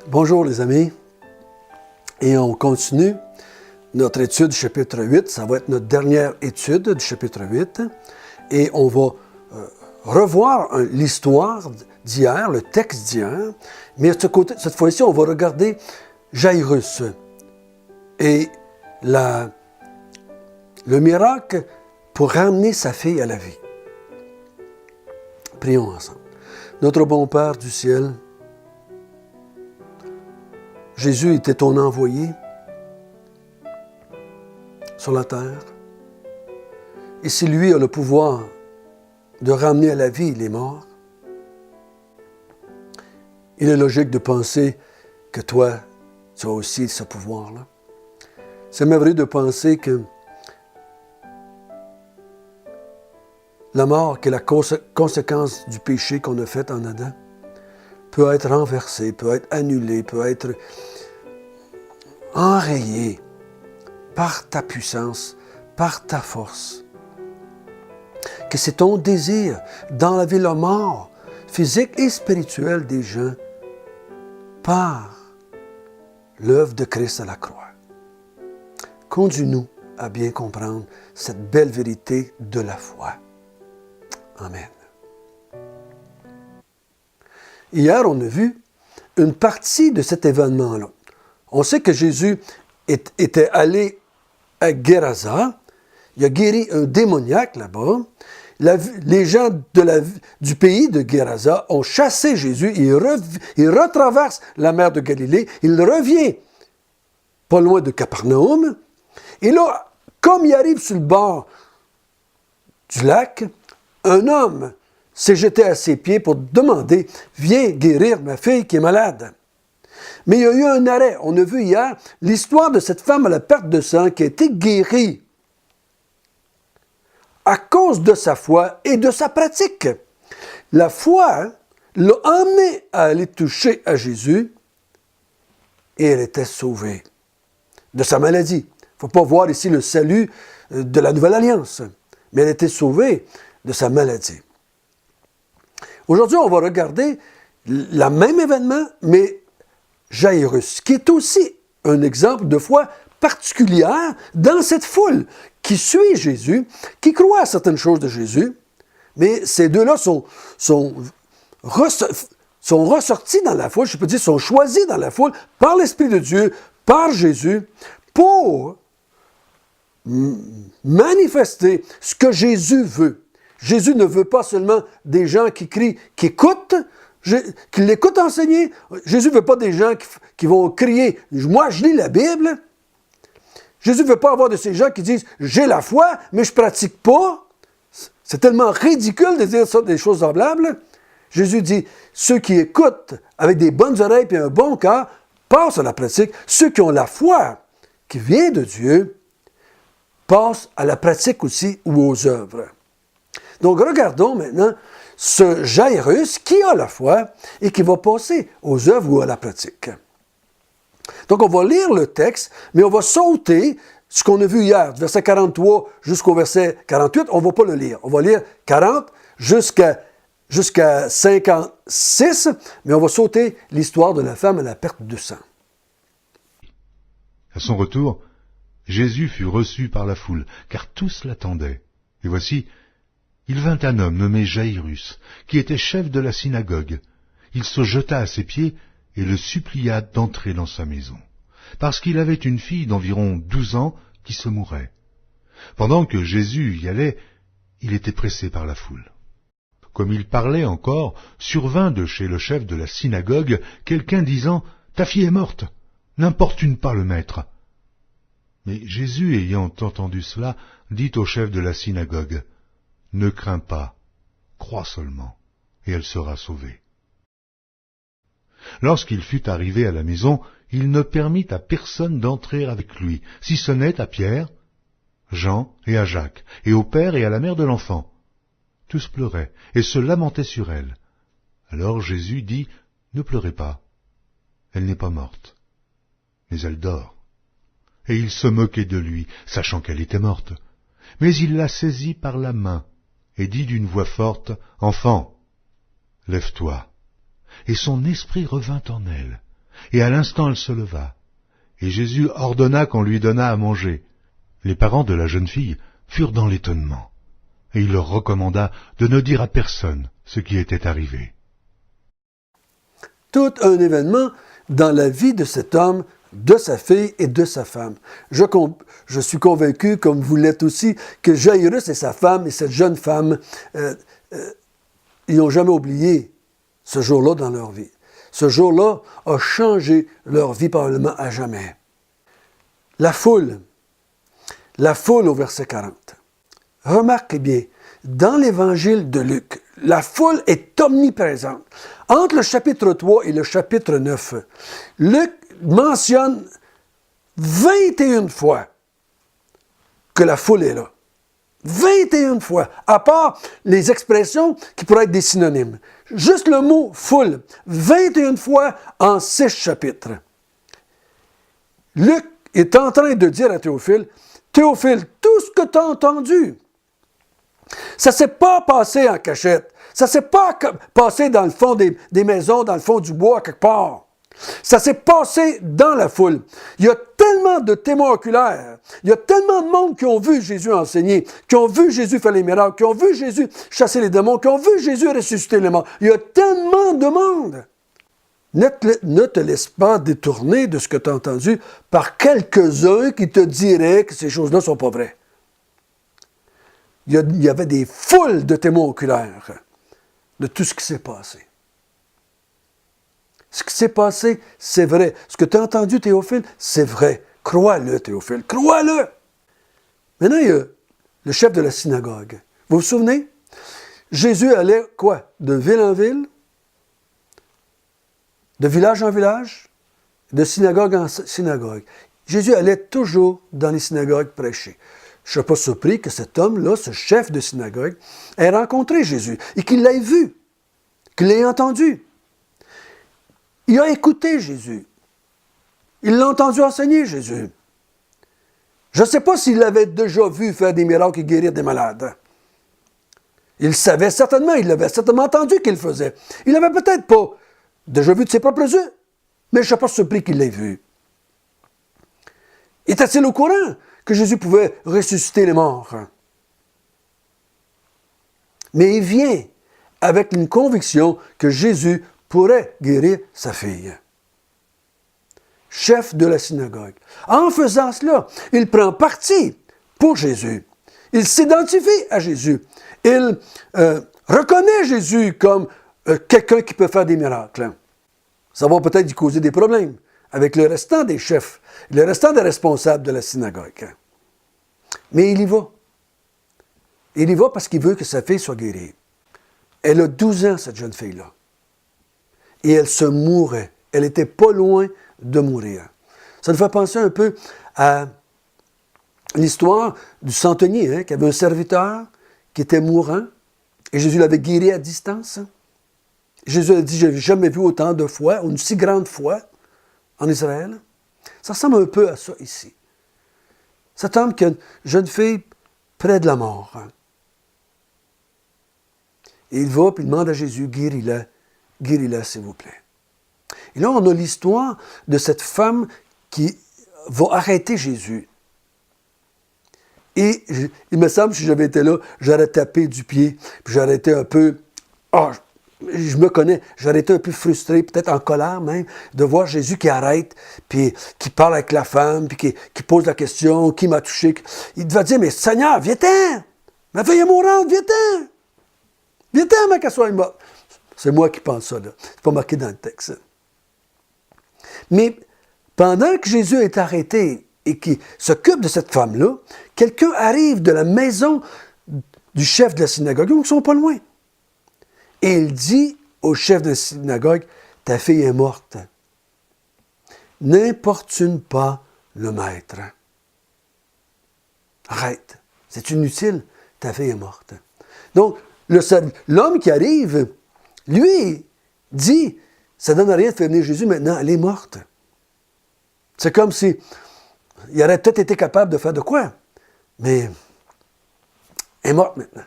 Bonjour les amis, et on continue notre étude du chapitre 8, ça va être notre dernière étude du chapitre 8, et on va revoir l'histoire d'hier, le texte d'hier, mais cette fois-ci on va regarder Jairus et le miracle pour ramener sa fille à la vie. Prions ensemble. Notre bon Père du ciel, Jésus était ton envoyé sur la terre. Et si lui a le pouvoir de ramener à la vie les morts, il est logique de penser que toi, tu as aussi ce pouvoir-là. C'est merveilleux de penser que la mort, qui est la conséquence du péché qu'on a fait en Adam, peut être renversée, peut être annulée, peut être enrayée par ta puissance, par ta force. Que c'est ton désir d'enlever la mort physique et spirituelle des gens par l'œuvre de Christ à la croix. Conduis-nous à bien comprendre cette belle vérité de la foi. Amen. Hier, on a vu une partie de cet événement-là. On sait que Jésus était allé à Gerasa. Il a guéri un démoniaque là-bas. Les gens du pays de Gerasa ont chassé Jésus. Il retraverse la mer de Galilée. Il revient pas loin de Capernaum. Et là, comme il arrive sur le bord du lac, un homme s'est jeté à ses pieds pour demander « Viens guérir ma fille qui est malade ». Mais il y a eu un arrêt. On a vu hier l'histoire de cette femme à la perte de sang qui a été guérie à cause de sa foi et de sa pratique. La foi l'a emmenée à aller toucher à Jésus et elle était sauvée de sa maladie. Il ne faut pas voir ici le salut de la Nouvelle Alliance, mais elle était sauvée de sa maladie. Aujourd'hui, on va regarder le même événement, mais Jairus, qui est aussi un exemple de foi particulière dans cette foule qui suit Jésus, qui croit à certaines choses de Jésus, mais ces deux-là sont ressortis dans la foule, je peux dire, sont choisis dans la foule par l'Esprit de Dieu, par Jésus, pour manifester ce que Jésus veut. Jésus ne veut pas seulement des gens qui crient, qui écoutent, qui l'écoutent enseigner. Jésus ne veut pas des gens qui vont crier « Moi, je lis la Bible ». Jésus ne veut pas avoir de ces gens qui disent « J'ai la foi, mais je ne pratique pas ». C'est tellement ridicule de dire ça, des choses semblables. Jésus dit « Ceux qui écoutent avec des bonnes oreilles et un bon cœur passent à la pratique. Ceux qui ont la foi qui vient de Dieu passent à la pratique aussi ou aux œuvres. » Donc, regardons maintenant ce Jairus qui a la foi et qui va passer aux œuvres ou à la pratique. Donc, on va lire le texte, mais on va sauter ce qu'on a vu hier, du verset 43 jusqu'au verset 48. On ne va pas le lire. On va lire 40 jusqu'à 56, mais on va sauter l'histoire de la femme à la perte de sang. À son retour, Jésus fut reçu par la foule, car tous l'attendaient. Et voici, il vint un homme nommé Jairus, qui était chef de la synagogue. Il se jeta à ses pieds et le supplia d'entrer dans sa maison, parce qu'il avait une fille d'environ 12 ans qui se mourait. Pendant que Jésus y allait, il était pressé par la foule. Comme il parlait encore, survint de chez le chef de la synagogue quelqu'un disant « Ta fille est morte, n'importune pas le maître. » Mais Jésus, ayant entendu cela, dit au chef de la synagogue « Ne crains pas, crois seulement, et elle sera sauvée. » Lorsqu'il fut arrivé à la maison, il ne permit à personne d'entrer avec lui, si ce n'est à Pierre, Jean et à Jacques, et au père et à la mère de l'enfant. Tous pleuraient et se lamentaient sur elle. Alors Jésus dit, « Ne pleurez pas, elle n'est pas morte, mais elle dort. » Et il se moquait de lui, sachant qu'elle était morte. Mais il la saisit par la main et dit d'une voix forte, « Enfant, lève-toi. » Et son esprit revint en elle. et à l'instant elle se leva. Et Jésus ordonna qu'on lui donnât à manger. Les parents de la jeune fille furent dans l'étonnement, et il leur recommanda de ne dire à personne ce qui était arrivé. Tout un événement dans la vie de cet homme, de sa fille et de sa femme. Je suis convaincu, comme vous l'êtes aussi, que Jairus et sa femme et cette jeune femme, ils n'ont jamais oublié ce jour-là dans leur vie. Ce jour-là a changé leur vie probablement à jamais. La foule au verset 40. Remarquez bien, dans l'évangile de Luc, la foule est omniprésente. Entre le chapitre 3 et le chapitre 9, Luc mentionne 21 fois que la foule est là. 21 fois, à part les expressions qui pourraient être des synonymes. Juste le mot « foule », 21 fois en 6 chapitres. Luc est en train de dire à Théophile, « Théophile, tout ce que tu as entendu, ça ne s'est pas passé en cachette. Ça ne s'est pas passé dans le fond des maisons, dans le fond du bois, quelque part. Ça s'est passé dans la foule. Il y a tellement de témoins oculaires. Il y a tellement de monde qui ont vu Jésus enseigner, qui ont vu Jésus faire les miracles, qui ont vu Jésus chasser les démons, qui ont vu Jésus ressusciter les morts. Il y a tellement de monde. Ne te laisse pas détourner de ce que tu as entendu par quelques-uns qui te diraient que ces choses-là ne sont pas vraies. Il y avait des foules de témoins oculaires de tout ce qui s'est passé. Ce qui s'est passé, c'est vrai. Ce que tu as entendu, Théophile, c'est vrai. Crois-le, Théophile, crois-le. Maintenant, il y a le chef de la synagogue. Vous vous souvenez? Jésus allait, quoi? De ville en ville, de village en village, de synagogue en synagogue. Jésus allait toujours dans les synagogues prêcher. Je ne suis pas surpris que cet homme-là, ce chef de synagogue, ait rencontré Jésus et qu'il l'ait vu, qu'il l'ait entendu. Il a écouté Jésus. Il l'a entendu enseigner, Jésus. Je ne sais pas s'il l'avait déjà vu faire des miracles et guérir des malades. Il savait certainement, il l'avait certainement entendu qu'il le faisait. Il n'avait peut-être pas déjà vu de ses propres yeux, mais je ne suis pas surpris qu'il l'ait vu. Était-il au courant que Jésus pouvait ressusciter les morts? Mais il vient avec une conviction que Jésus pourrait guérir sa fille. Chef de la synagogue. En faisant cela, il prend parti pour Jésus. Il s'identifie à Jésus. Il reconnaît Jésus comme quelqu'un qui peut faire des miracles. Ça va peut-être lui causer des problèmes avec le restant des chefs, le restant des responsables de la synagogue. Mais il y va. Il y va parce qu'il veut que sa fille soit guérie. Elle a 12 ans, cette jeune fille-là. Et elle se mourait. Elle n'était pas loin de mourir. Ça nous fait penser un peu à l'histoire du centenier, qui avait un serviteur qui était mourant, et Jésus l'avait guéri à distance. Jésus a dit, je n'ai jamais vu autant de foi, une si grande foi en Israël. Ça ressemble un peu à ça ici. Cet homme qui a une jeune fille près de la mort. Et il va, puis il demande à Jésus, guéris-la, s'il vous plaît. Et là, on a l'histoire de cette femme qui va arrêter Jésus. Et il me semble, si j'avais été là, j'aurais tapé du pied, puis j'aurais été un peu... je me connais, j'aurais été un peu frustré, peut-être en colère même, de voir Jésus qui arrête, puis qui parle avec la femme, puis qui pose la question, qui m'a touché. Il devait dire, mais Seigneur, viens-t'en! Ma fille est mourante, viens-t'en! Viens-t'en, mais qu'elle soit morte. C'est moi qui pense ça, là. C'est pas marqué dans le texte. Mais pendant que Jésus est arrêté et qui s'occupe de cette femme-là, quelqu'un arrive de la maison du chef de la synagogue, donc ils ne sont pas loin. Et il dit au chef de la synagogue, « Ta fille est morte. N'importune pas le maître. Arrête, c'est inutile, ta fille est morte. » Donc, l'homme qui arrive, lui, dit, « Ça ne donne rien de faire venir Jésus, maintenant elle est morte. » C'est comme si il aurait peut-être été capable de faire de quoi, mais elle est morte maintenant.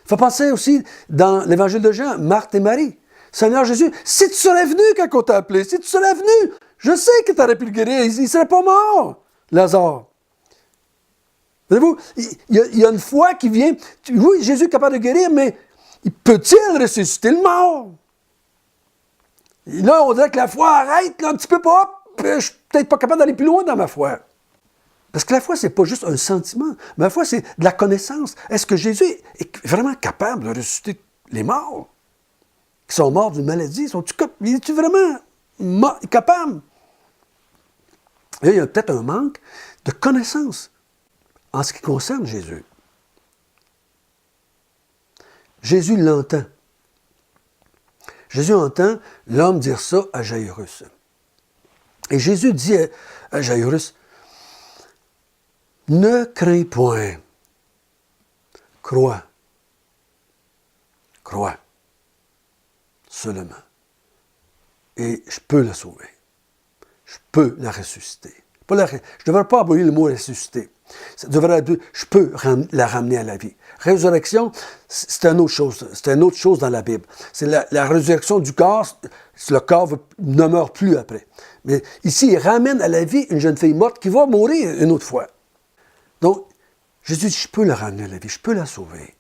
Il faut penser aussi dans l'évangile de Jean, Marthe et Marie. Seigneur Jésus, si tu serais venu quand on t'a appelé, si tu serais venu, je sais que tu aurais pu le guérir, il ne serait pas mort, Lazare. Voyez-vous, il y a une foi qui vient. Oui, Jésus est capable de guérir, mais peut-il ressusciter le mort? Et là, on dirait que la foi arrête là, un petit peu pas. Je suis peut-être pas capable d'aller plus loin dans ma foi. Parce que la foi, c'est pas juste un sentiment. La foi, c'est de la connaissance. Est-ce que Jésus est vraiment capable de ressusciter les morts? Qui sont morts d'une maladie? Es-tu vraiment capable? Et il y a peut-être un manque de connaissance en ce qui concerne Jésus. Jésus l'entend. Jésus entend l'homme dire ça à Jairus. Et Jésus dit à Jairus, « Ne crains point, crois, crois seulement, et je peux la sauver, je peux la ressusciter. » Je ne devrais pas employer le mot « ressusciter ». Ça devrait être « je peux la ramener à la vie ». Résurrection, c'est une autre chose. C'est une autre chose dans la Bible. C'est la résurrection du corps. Le corps ne meurt plus après. Mais ici, il ramène à la vie une jeune fille morte qui va mourir une autre fois. Donc, Jésus dit, je peux la ramener à la vie, je peux la sauver.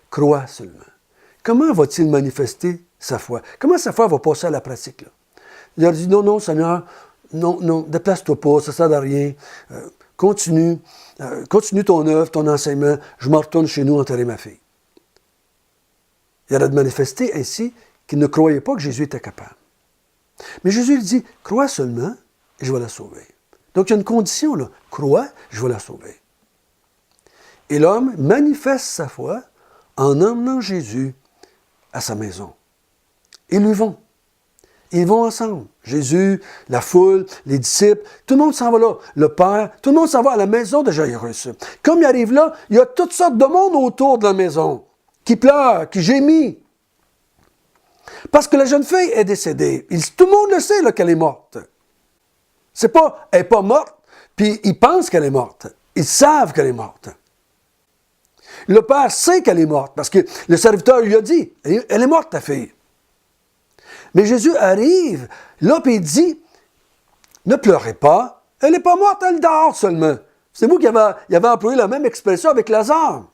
Crois seulement. Comment va-t-il manifester sa foi? Comment sa foi va passer à la pratique? Là? Il a dit, non, Seigneur, non, déplace-toi pas, ça ne sert à rien. Continue ton œuvre, ton enseignement, je me retourne chez nous enterrer ma fille. Il a de manifester ainsi qu'il ne croyait pas que Jésus était capable. Mais Jésus lui dit, crois seulement et je vais la sauver. Donc il y a une condition là, crois, je vais la sauver. Et l'homme manifeste sa foi en emmenant Jésus à sa maison. Ils lui vont. Ils vont ensemble. Jésus, la foule, les disciples, tout le monde s'en va là. Le Père, tout le monde s'en va à la maison de Jairus. Comme il arrive là, il y a toutes sortes de monde autour de la maison qui pleure, qui gémit. Parce que la jeune fille est décédée. Tout le monde le sait là, qu'elle est morte. C'est pas, elle n'est pas morte, puis ils pensent qu'elle est morte. Ils savent qu'elle est morte. Le Père sait qu'elle est morte parce que le serviteur lui a dit, elle est morte ta fille. Mais Jésus arrive, là, puis il dit, ne pleurez pas, elle n'est pas morte, elle dort seulement. C'est vous qui avez employé la même expression avec Lazare,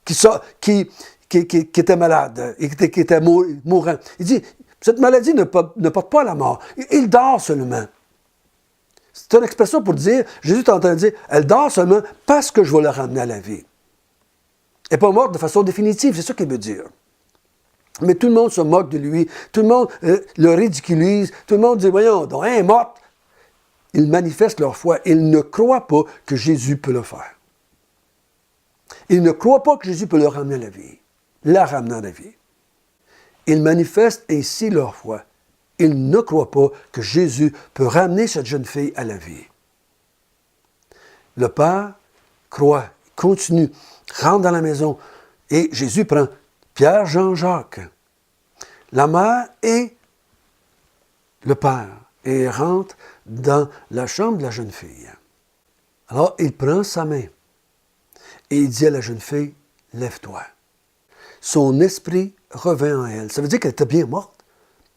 qui était malade, qui était mourant. Il dit, cette maladie ne porte pas à la mort, il dort seulement. C'est une expression pour dire, Jésus est en train de dire, elle dort seulement parce que je vais la ramener à la vie. Elle n'est pas morte de façon définitive, c'est ça qu'il veut dire. Mais tout le monde se moque de lui, tout le monde le ridiculise, tout le monde dit, voyons, donc, elle est morte. Ils manifestent leur foi, ils ne croient pas que Jésus peut le faire. Ils ne croient pas que Jésus peut le ramener à la vie, la ramener à la vie. Ils manifestent ainsi leur foi. Ils ne croient pas que Jésus peut ramener cette jeune fille à la vie. Le Père croit, continue, rentre dans la maison et Jésus prend Pierre, Jean, Jacques, la mère et le Père, et rentre dans la chambre de la jeune fille. Alors, il prend sa main et il dit à la jeune fille, « Lève-toi ». Son esprit revint en elle. Ça veut dire qu'elle était bien morte.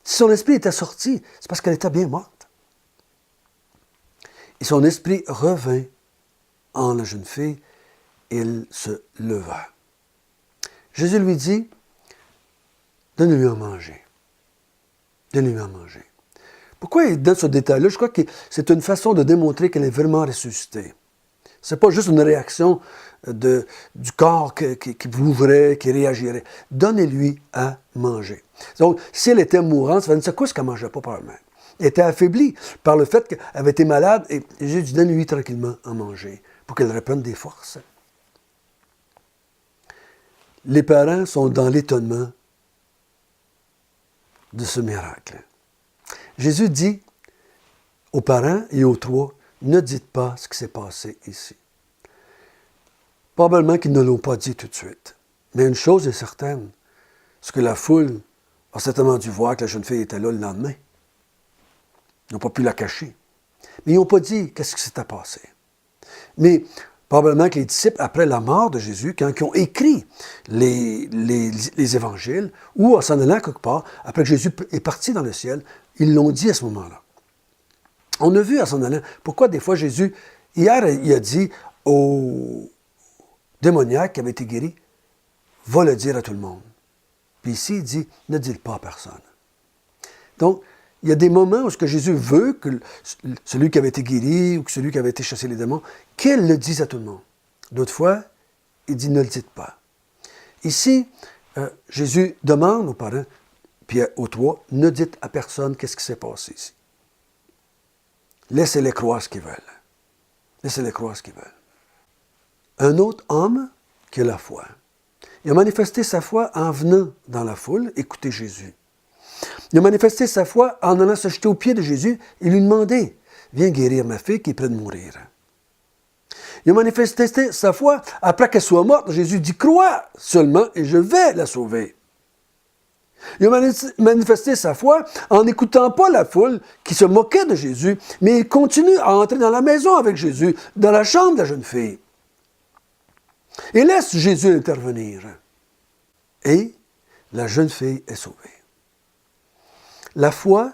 Si son esprit était sorti, c'est parce qu'elle était bien morte. Et son esprit revint en la jeune fille, il se leva. Jésus lui dit, donne-lui à manger. Donne-lui à manger. Pourquoi il donne ce détail-là? Je crois que c'est une façon de démontrer qu'elle est vraiment ressuscitée. Ce n'est pas juste une réaction du corps qui ouvrait, qui réagirait. Donnez-lui à manger. Donc, si elle était mourante, ça veut dire, c'est quoi ce qu'elle ne mangeait pas probablement? Elle était affaiblie par le fait qu'elle avait été malade et Jésus dit, donne-lui tranquillement à manger pour qu'elle reprenne des forces. Les parents sont dans l'étonnement de ce miracle. Jésus dit aux parents et aux trois, ne dites pas ce qui s'est passé ici. Probablement qu'ils ne l'ont pas dit tout de suite. Mais une chose est certaine, c'est que la foule a certainement dû voir que la jeune fille était là le lendemain. Ils n'ont pas pu la cacher. Mais ils n'ont pas dit qu'est-ce qui s'était passé. Mais Probablement que les disciples, après la mort de Jésus, quand ils ont écrit les évangiles, ou en s'en allant quelque part, après que Jésus est parti dans le ciel, ils l'ont dit à ce moment-là. On a vu en s'en allant, pourquoi des fois Jésus, hier, il a dit au démoniaque qui avait été guéri, va le dire à tout le monde. Puis ici, il dit, ne dis-le pas à personne. Donc, il y a des moments où ce que Jésus veut que celui qui avait été guéri ou que celui qui avait été chassé les démons, qu'il le dise à tout le monde. D'autres fois, il dit, ne le dites pas. Ici, Jésus demande aux parents, puis aux trois, ne dites à personne qu'est-ce qui s'est passé ici. Laissez-les croire ce qu'ils veulent. Laissez-les croire ce qu'ils veulent. Un autre homme qui a la foi. Il a manifesté sa foi en venant dans la foule écouter Jésus. Il a manifesté sa foi en allant se jeter aux pieds de Jésus et lui demander « Viens guérir ma fille qui est près de mourir. » Il a manifesté sa foi après qu'elle soit morte. Jésus dit « Crois seulement et je vais la sauver. » Il a manifesté sa foi en n'écoutant pas la foule qui se moquait de Jésus, mais il continue à entrer dans la maison avec Jésus, dans la chambre de la jeune fille. Et laisse Jésus intervenir. Et la jeune fille est sauvée. La foi,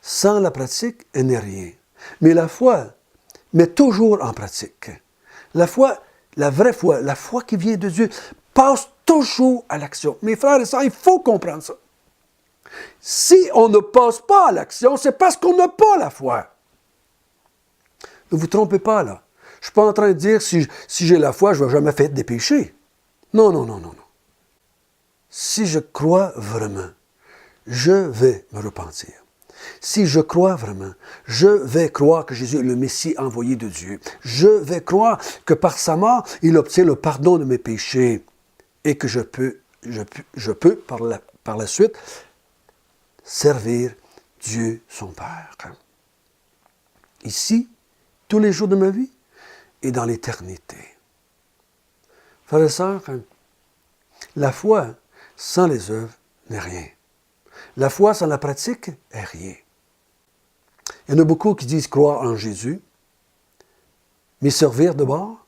sans la pratique, elle n'est rien. Mais la foi met toujours en pratique. La foi, la vraie foi, la foi qui vient de Dieu, passe toujours à l'action. Mes frères et sœurs, il faut comprendre ça. Si on ne passe pas à l'action, c'est parce qu'on n'a pas la foi. Ne vous trompez pas, là. Je ne suis pas en train de dire, si j'ai la foi, je ne vais jamais faire des péchés. Non, non, non, non, non. Si je crois vraiment, je vais me repentir. Si je crois vraiment, je vais croire que Jésus est le Messie envoyé de Dieu. Je vais croire que par sa mort, il obtient le pardon de mes péchés et que je peux par la suite servir Dieu son Père. Ici, tous les jours de ma vie et dans l'éternité. Frères et sœurs, la foi sans les œuvres n'est rien. La foi sans la pratique est rien. Il y en a beaucoup qui disent croire en Jésus, mais servir de bord,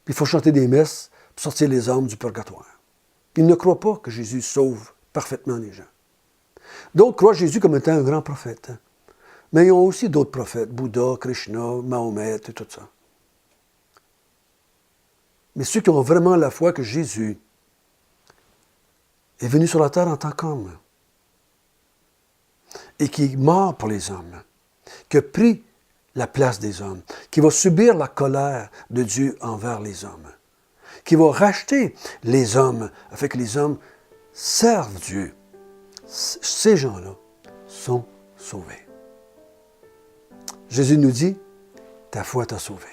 puis il faut chanter des messes pour sortir les âmes du purgatoire. Ils ne croient pas que Jésus sauve parfaitement les gens. D'autres croient Jésus comme étant un grand prophète. Mais ils ont aussi d'autres prophètes, Bouddha, Krishna, Mahomet et tout ça. Mais ceux qui ont vraiment la foi que Jésus est venu sur la terre en tant qu'homme et qui est mort pour les hommes, qui a pris la place des hommes, qui va subir la colère de Dieu envers les hommes, qui va racheter les hommes afin que les hommes servent Dieu. Ces gens-là sont sauvés. Jésus nous dit, ta foi t'a sauvé.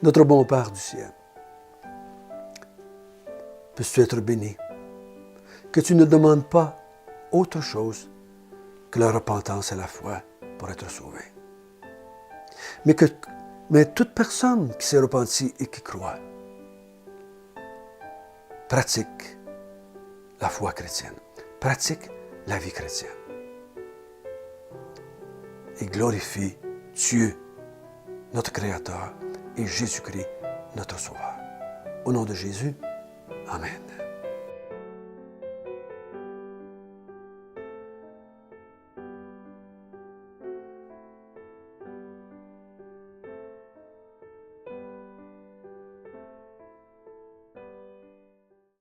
Notre bon Père du ciel, puisses-tu être béni, que tu ne demandes pas autre chose que la repentance et la foi pour être sauvé. Mais toute personne qui s'est repentie et qui croit, pratique la foi chrétienne, pratique la vie chrétienne et glorifie Dieu, notre Créateur, et Jésus-Christ, notre Sauveur. Au nom de Jésus, Amen.